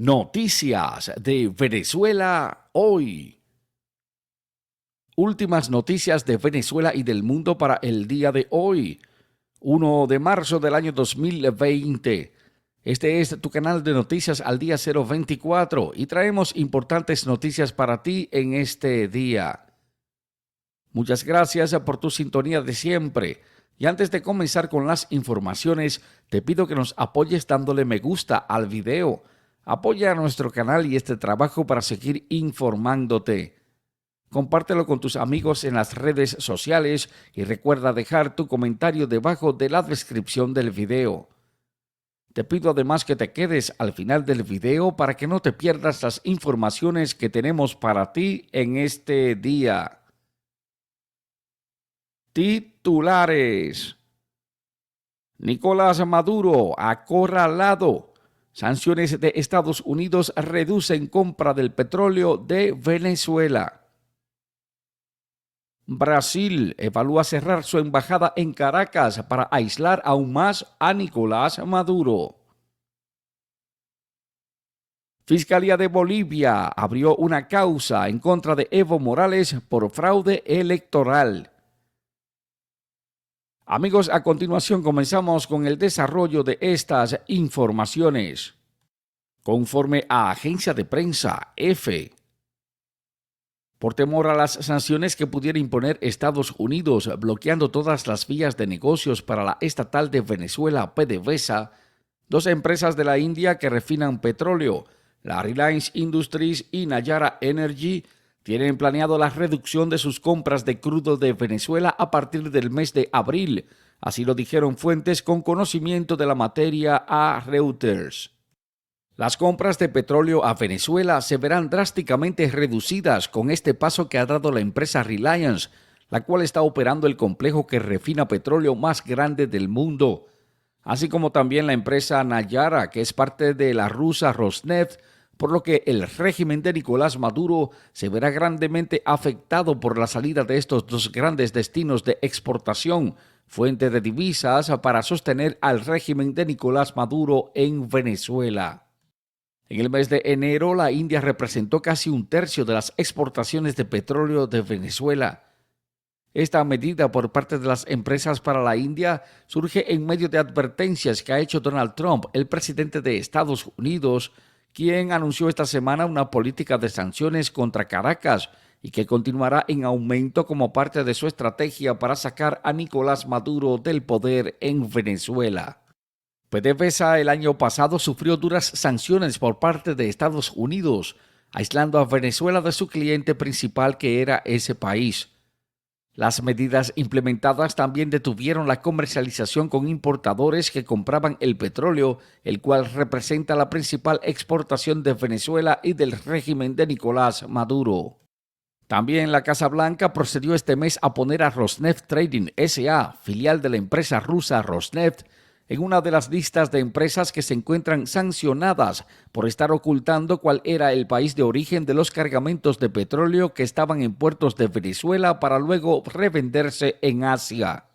Noticias de Venezuela hoy. Últimas noticias de Venezuela y del mundo para el día de hoy, 1 de marzo del año 2020. Este es tu canal de noticias al día 024 y traemos importantes noticias para ti en este día. Muchas gracias por tu sintonía de siempre. Y antes de comenzar con las informaciones, te pido que nos apoyes dándole me gusta al video. Apoya a nuestro canal y este trabajo para seguir informándote. Compártelo con tus amigos en las redes sociales y recuerda dejar tu comentario debajo de la descripción del video. Te pido además que te quedes al final del video para que no te pierdas las informaciones que tenemos para ti en este día. Titulares. Nicolás Maduro acorralado. Sanciones de Estados Unidos reducen compra del petróleo de Venezuela. Brasil evalúa cerrar su embajada en Caracas para aislar aún más a Nicolás Maduro. Fiscalía de Bolivia abrió una causa en contra de Evo Morales por fraude electoral. Amigos, a continuación comenzamos con el desarrollo de estas informaciones. Conforme a agencia de prensa EFE, por temor a las sanciones que pudiera imponer Estados Unidos, bloqueando todas las vías de negocios para la estatal de Venezuela, PDVSA, dos empresas de la India que refinan petróleo, la Reliance Industries y Nayara Energy, tienen planeado la reducción de sus compras de crudo de Venezuela a partir del mes de abril, así lo dijeron fuentes con conocimiento de la materia a Reuters. Las compras de petróleo a Venezuela se verán drásticamente reducidas con este paso que ha dado la empresa Reliance, la cual está operando el complejo que refina petróleo más grande del mundo, así como también la empresa Nayara, que es parte de la rusa Rosneft, por lo que el régimen de Nicolás Maduro se verá grandemente afectado por la salida de estos dos grandes destinos de exportación, fuente de divisas para sostener al régimen de Nicolás Maduro en Venezuela. En el mes de enero, la India representó casi un tercio de las exportaciones de petróleo de Venezuela. Esta medida por parte de las empresas para la India surge en medio de advertencias que ha hecho Donald Trump, el presidente de Estados Unidos, quien anunció esta semana una política de sanciones contra Caracas y que continuará en aumento como parte de su estrategia para sacar a Nicolás Maduro del poder en Venezuela. PDVSA el año pasado sufrió duras sanciones por parte de Estados Unidos, aislando a Venezuela de su cliente principal que era ese país. Las medidas implementadas también detuvieron la comercialización con importadores que compraban el petróleo, el cual representa la principal exportación de Venezuela y del régimen de Nicolás Maduro. También la Casa Blanca procedió este mes a poner a Rosneft Trading S.A., filial de la empresa rusa Rosneft, en una de las listas de empresas que se encuentran sancionadas por estar ocultando cuál era el país de origen de los cargamentos de petróleo que estaban en puertos de Venezuela para luego revenderse en Asia.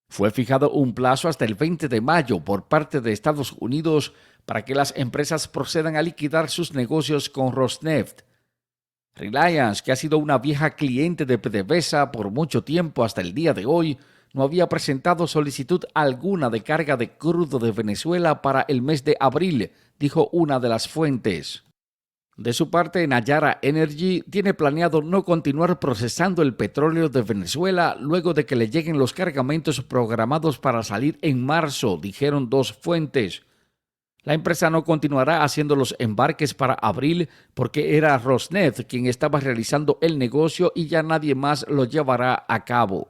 Fue fijado un plazo hasta el 20 de mayo por parte de Estados Unidos para que las empresas procedan a liquidar sus negocios con Rosneft. Reliance, que ha sido una vieja cliente de PDVSA por mucho tiempo hasta el día de hoy, no había presentado solicitud alguna de carga de crudo de Venezuela para el mes de abril, dijo una de las fuentes. De su parte, Nayara Energy tiene planeado no continuar procesando el petróleo de Venezuela luego de que le lleguen los cargamentos programados para salir en marzo, dijeron dos fuentes. La empresa no continuará haciendo los embarques para abril porque era Rosneft quien estaba realizando el negocio y ya nadie más lo llevará a cabo.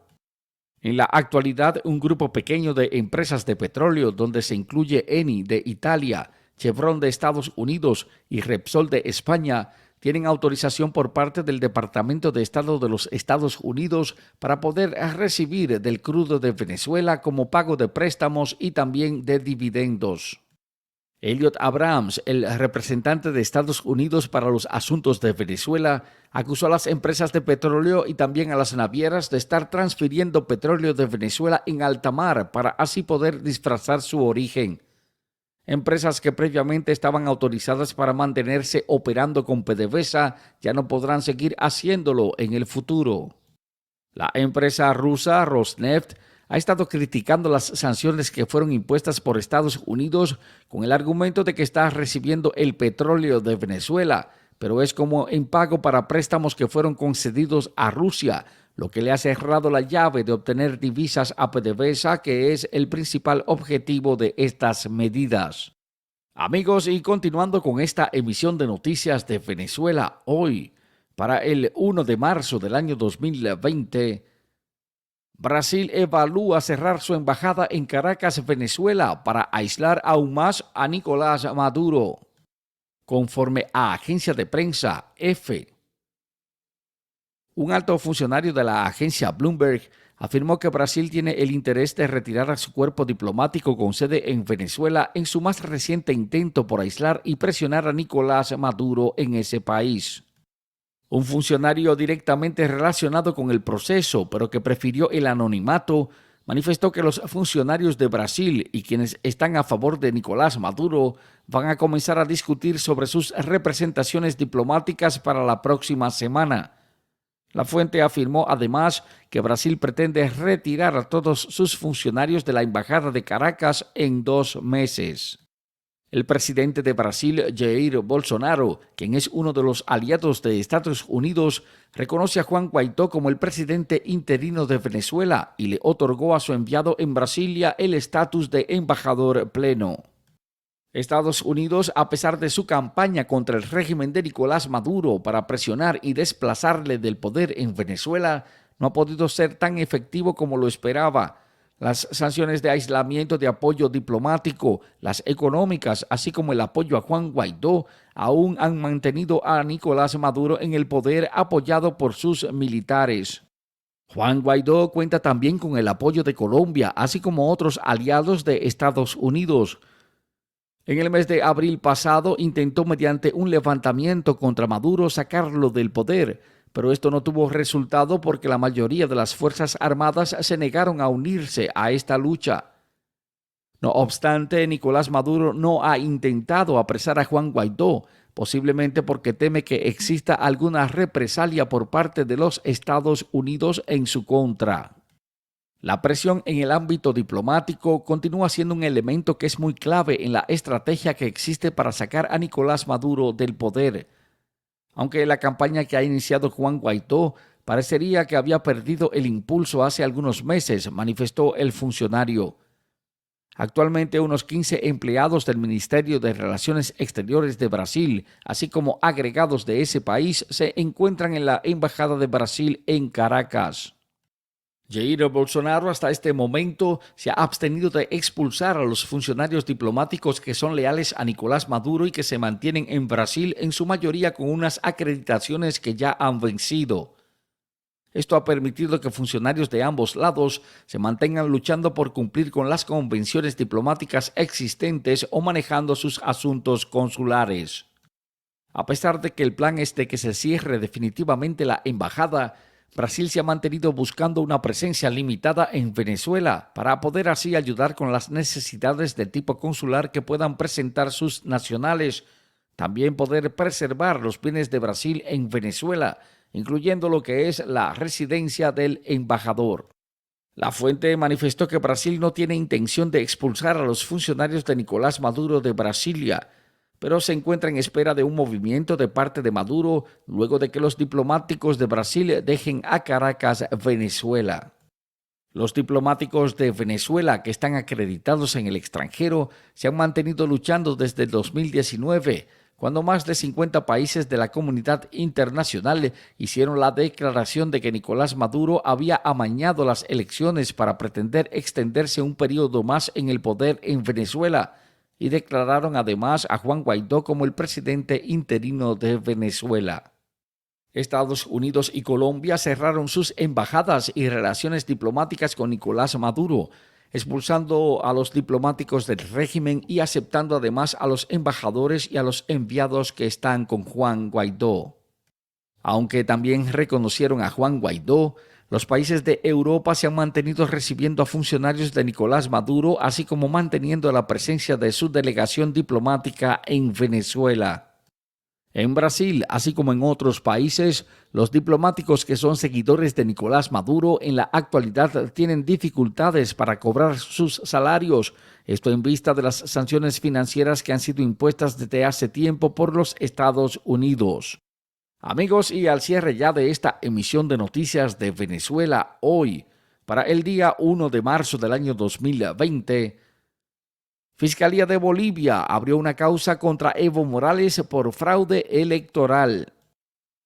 En la actualidad, un grupo pequeño de empresas de petróleo, donde se incluye Eni de Italia, Chevron de Estados Unidos y Repsol de España, tienen autorización por parte del Departamento de Estado de los Estados Unidos para poder recibir del crudo de Venezuela como pago de préstamos y también de dividendos. Elliot Abrams, el representante de Estados Unidos para los asuntos de Venezuela, acusó a las empresas de petróleo y también a las navieras de estar transfiriendo petróleo de Venezuela en alta mar para así poder disfrazar su origen. Empresas que previamente estaban autorizadas para mantenerse operando con PDVSA ya no podrán seguir haciéndolo en el futuro. La empresa rusa Rosneft ha estado criticando las sanciones que fueron impuestas por Estados Unidos con el argumento de que está recibiendo el petróleo de Venezuela, pero es como en pago para préstamos que fueron concedidos a Rusia, lo que le ha cerrado la llave de obtener divisas a PDVSA, que es el principal objetivo de estas medidas. Amigos, y continuando con esta emisión de noticias de Venezuela hoy, para el 1 de marzo del año 2020, Brasil evalúa cerrar su embajada en Caracas, Venezuela, para aislar aún más a Nicolás Maduro, conforme a agencia de prensa EFE. Un alto funcionario de la agencia Bloomberg afirmó que Brasil tiene el interés de retirar a su cuerpo diplomático con sede en Venezuela en su más reciente intento por aislar y presionar a Nicolás Maduro en ese país. Un funcionario directamente relacionado con el proceso, pero que prefirió el anonimato, manifestó que los funcionarios de Brasil y quienes están a favor de Nicolás Maduro van a comenzar a discutir sobre sus representaciones diplomáticas para la próxima semana. La fuente afirmó además que Brasil pretende retirar a todos sus funcionarios de la Embajada de Caracas en 2 meses. El presidente de Brasil, Jair Bolsonaro, quien es uno de los aliados de Estados Unidos, reconoce a Juan Guaidó como el presidente interino de Venezuela y le otorgó a su enviado en Brasilia el estatus de embajador pleno. Estados Unidos, a pesar de su campaña contra el régimen de Nicolás Maduro para presionar y desplazarle del poder en Venezuela, no ha podido ser tan efectivo como lo esperaba. Las sanciones de aislamiento de apoyo diplomático, las económicas, así como el apoyo a Juan Guaidó, aún han mantenido a Nicolás Maduro en el poder apoyado por sus militares. Juan Guaidó cuenta también con el apoyo de Colombia, así como otros aliados de Estados Unidos. En el mes de abril pasado intentó mediante un levantamiento contra Maduro sacarlo del poder, pero esto no tuvo resultado porque la mayoría de las Fuerzas Armadas se negaron a unirse a esta lucha. No obstante, Nicolás Maduro no ha intentado apresar a Juan Guaidó, posiblemente porque teme que exista alguna represalia por parte de los Estados Unidos en su contra. La presión en el ámbito diplomático continúa siendo un elemento que es muy clave en la estrategia que existe para sacar a Nicolás Maduro del poder. Aunque la campaña que ha iniciado Juan Guaidó parecería que había perdido el impulso hace algunos meses, manifestó el funcionario. Actualmente unos 15 empleados del Ministerio de Relaciones Exteriores de Brasil, así como agregados de ese país, se encuentran en la Embajada de Brasil en Caracas. Jair Bolsonaro hasta este momento se ha abstenido de expulsar a los funcionarios diplomáticos que son leales a Nicolás Maduro y que se mantienen en Brasil, en su mayoría con unas acreditaciones que ya han vencido. Esto ha permitido que funcionarios de ambos lados se mantengan luchando por cumplir con las convenciones diplomáticas existentes o manejando sus asuntos consulares. A pesar de que el plan es de que se cierre definitivamente la embajada, Brasil se ha mantenido buscando una presencia limitada en Venezuela para poder así ayudar con las necesidades de tipo consular que puedan presentar sus nacionales, también poder preservar los bienes de Brasil en Venezuela, incluyendo lo que es la residencia del embajador. La fuente manifestó que Brasil no tiene intención de expulsar a los funcionarios de Nicolás Maduro de Brasilia, pero se encuentra en espera de un movimiento de parte de Maduro luego de que los diplomáticos de Brasil dejen a Caracas, Venezuela. Los diplomáticos de Venezuela que están acreditados en el extranjero se han mantenido luchando desde el 2019, cuando más de 50 países de la comunidad internacional hicieron la declaración de que Nicolás Maduro había amañado las elecciones para pretender extenderse un periodo más en el poder en Venezuela, y declararon además a Juan Guaidó como el presidente interino de Venezuela. Estados Unidos y Colombia cerraron sus embajadas y relaciones diplomáticas con Nicolás Maduro, expulsando a los diplomáticos del régimen y aceptando además a los embajadores y a los enviados que están con Juan Guaidó. Aunque también reconocieron a Juan Guaidó, Los países de Europa se han mantenido recibiendo a funcionarios de Nicolás Maduro, así como manteniendo la presencia de su delegación diplomática en Venezuela. En Brasil, así como en otros países, los diplomáticos que son seguidores de Nicolás Maduro en la actualidad tienen dificultades para cobrar sus salarios, esto en vista de las sanciones financieras que han sido impuestas desde hace tiempo por los Estados Unidos. Amigos, y al cierre ya de esta emisión de noticias de Venezuela hoy, para el día 1 de marzo del año 2020, Fiscalía de Bolivia abrió una causa contra Evo Morales por fraude electoral,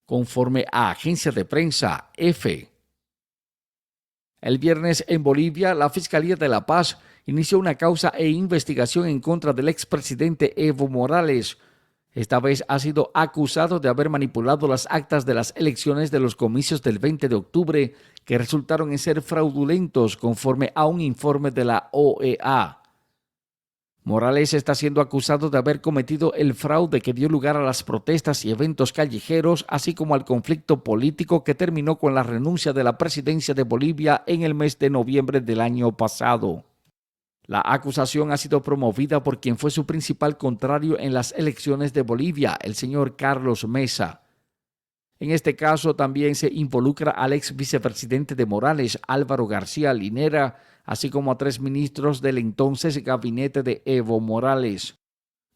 conforme a agencia de prensa EFE. El viernes en Bolivia, la Fiscalía de La Paz inició una causa e investigación en contra del expresidente Evo Morales. Esta vez ha sido acusado de haber manipulado las actas de las elecciones de los comicios del 20 de octubre, que resultaron en ser fraudulentos conforme a un informe de la OEA. Morales está siendo acusado de haber cometido el fraude que dio lugar a las protestas y eventos callejeros, así como al conflicto político que terminó con la renuncia de la presidencia de Bolivia en el mes de noviembre del año pasado. La acusación ha sido promovida por quien fue su principal contrario en las elecciones de Bolivia, el señor Carlos Mesa. En este caso también se involucra al ex vicepresidente de Morales, Álvaro García Linera, así como a 3 ministros del entonces gabinete de Evo Morales.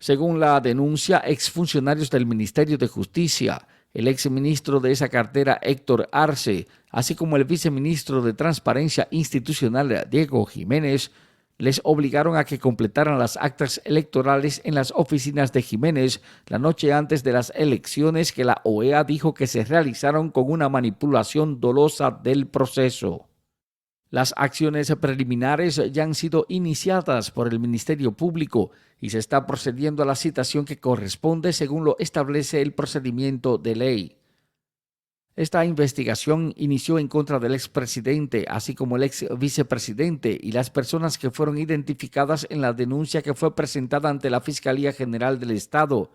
Según la denuncia, exfuncionarios del Ministerio de Justicia, el exministro de esa cartera Héctor Arce, así como el viceministro de Transparencia Institucional Diego Jiménez, les obligaron a que completaran las actas electorales en las oficinas de Jiménez la noche antes de las elecciones, que la OEA dijo que se realizaron con una manipulación dolosa del proceso. Las acciones preliminares ya han sido iniciadas por el Ministerio Público y se está procediendo a la citación que corresponde según lo establece el procedimiento de ley. Esta investigación inició en contra del expresidente, así como el ex vicepresidente y las personas que fueron identificadas en la denuncia que fue presentada ante la Fiscalía General del Estado.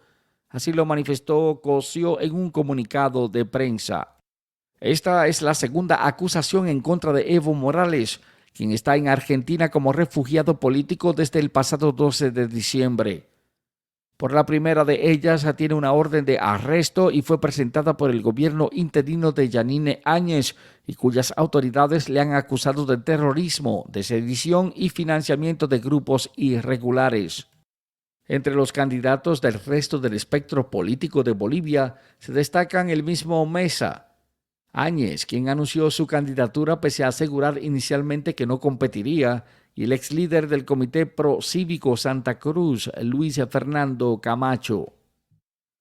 Así lo manifestó Cosio en un comunicado de prensa. Esta es la segunda acusación en contra de Evo Morales, quien está en Argentina como refugiado político desde el pasado 12 de diciembre. Por la primera de ellas tiene una orden de arresto y fue presentada por el gobierno interino de Yanine Áñez, y cuyas autoridades le han acusado de terrorismo, de sedición y financiamiento de grupos irregulares. Entre los candidatos del resto del espectro político de Bolivia se destacan el mismo Mesa, Áñez, quien anunció su candidatura pese a asegurar inicialmente que no competiría, y el ex líder del Comité Pro Cívico Santa Cruz, Luis Fernando Camacho.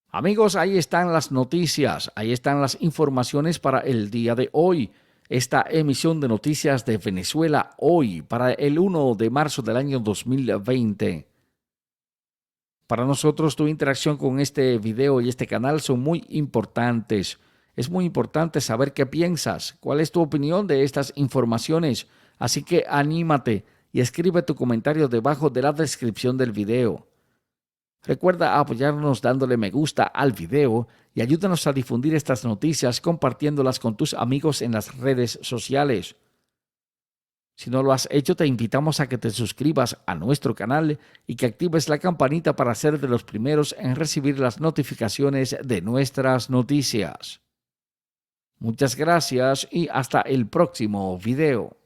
Amigos, ahí están las noticias, ahí están las informaciones para el día de hoy. Esta emisión de noticias de Venezuela hoy, para el 1 de marzo del año 2020. Para nosotros, tu interacción con este video y este canal son muy importantes. Es muy importante saber qué piensas, cuál es tu opinión de estas informaciones. Así que anímate y escribe tu comentario debajo de la descripción del video. Recuerda apoyarnos dándole me gusta al video y ayúdanos a difundir estas noticias compartiéndolas con tus amigos en las redes sociales. Si no lo has hecho, te invitamos a que te suscribas a nuestro canal y que actives la campanita para ser de los primeros en recibir las notificaciones de nuestras noticias. Muchas gracias y hasta el próximo video.